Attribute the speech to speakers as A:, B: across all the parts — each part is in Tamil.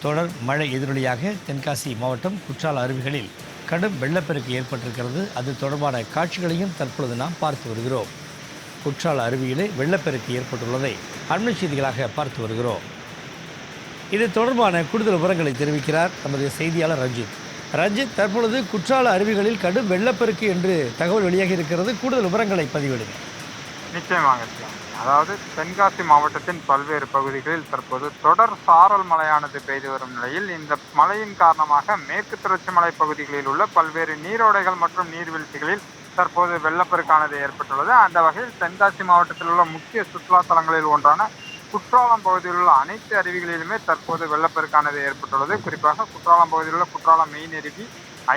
A: தொடர் மழை எதிரொலியாக தென்காசி மாவட்டம் குற்றால அருவிகளில் கடும் வெள்ளப்பெருக்கு ஏற்பட்டிருக்கிறது. அது தொடர்பான காட்சிகளையும் தற்பொழுது நாம் பார்த்து வருகிறோம். குற்றால அருவியிலே வெள்ளப்பெருக்கு ஏற்பட்டுள்ளதை அண்மை செய்திகளாக பார்த்து வருகிறோம். இது தொடர்பான கூடுதல் விவரங்களை தெரிவிக்கிறார் நமது செய்தியாளர் ரஞ்சித். ரஞ்சித், தற்பொழுது குற்றால அருவிகளில் கடும் வெள்ளப்பெருக்கு என்று தகவல் வெளியாகி இருக்கிறது. கூடுதல் விவரங்களை பதிவிடுங்க.
B: நிச்சயமாக. அதாவது தென்காசி மாவட்டத்தின் பல்வேறு பகுதிகளில் தற்போது தொடர் சாரல் மழையானது பெய்து வரும் நிலையில் இந்த மழையின் காரணமாக மேற்கு தொடர்ச்சி மலை பகுதிகளில் உள்ள பல்வேறு நீரோடைகள் மற்றும் நீர்வீழ்ச்சிகளில் தற்போது வெள்ளப்பெருக்கானது ஏற்பட்டுள்ளது. அந்த வகையில் தென்காசி மாவட்டத்தில் உள்ள முக்கிய சுற்றுலா தலங்களில் ஒன்றான குற்றாலம் பகுதியில் உள்ள அனைத்து அருவிகளிலுமே தற்போது வெள்ளப்பெருக்கானது ஏற்பட்டுள்ளது. குறிப்பாக குற்றாலம் பகுதியில் உள்ள குற்றாலம் மெயின் அருவி,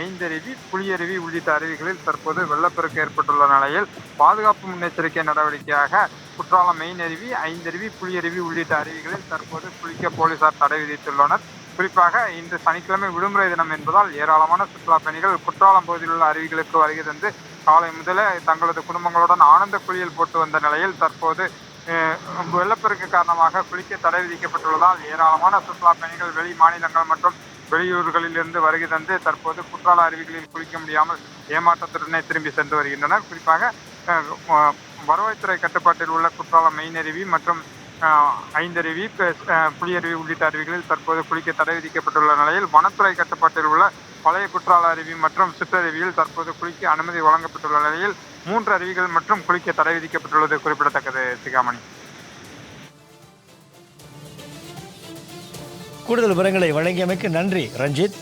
B: ஐந்தருவி, புலியருவி உள்ளிட்ட அருவிகளில் தற்போது வெள்ளப்பெருக்கு ஏற்பட்டுள்ள நிலையில் பாதுகாப்பு முன்னெச்சரிக்கை நடவடிக்கையாக குற்றாலம் மெயின் அருவி, ஐந்தருவி, புலியருவி உள்ளிட்ட அருவிகளில் தற்போது குளிக்க போலீசார் தடை விதித்துள்ளனர். குறிப்பாக இன்று சனிக்கிழமை விடுமுறை தினம் என்பதால் ஏராளமான சுற்றுலா பயணிகள் குற்றாலம் பகுதியில் உள்ள அருவிகளுக்கு வருகை தந்து காலை முதலே தங்களது குடும்பங்களுடன் ஆனந்த குளியல் போட்டு வந்த நிலையில் தற்போது வெள்ளப்பெருக்கு காரணமாக குளிக்க தடை விதிக்கப்பட்டுள்ளதால் ஏராளமான சுற்றுலா பயணிகள் வெளி மாநிலங்கள் மற்றும் வெளியூர்களில் இருந்து வருகை தந்து தற்போது குற்றால அருவிகளில் குளிக்க முடியாமல் ஏமாற்றத்துடனே திரும்பி சென்று வருகின்றனர். குறிப்பாக வருவாய்த்துறை கட்டுப்பாட்டில் உள்ள குற்றாலம் மெயின் அருவி மற்றும் ஐந்தருவி, புலியருவி உள்ளிட்ட அருவிகளில் தற்போது குளிக்க தடை விதிக்கப்பட்டுள்ள நிலையில் வனத்துறை கட்டுப்பாட்டில் உள்ள பழைய குற்றால அருவி மற்றும் சிற்றருவியில் தற்போது குளிக்க அனுமதி வழங்கப்பட்டுள்ள நிலையில் 3 அருவிகள் மற்றும் குளிக்க தடை விதிக்கப்பட்டுள்ளது குறிப்பிடத்தக்கது. சிகாமணி,
A: கூடுதல் விவரங்களை வழங்கியமைக்கு நன்றி ரஞ்சித்.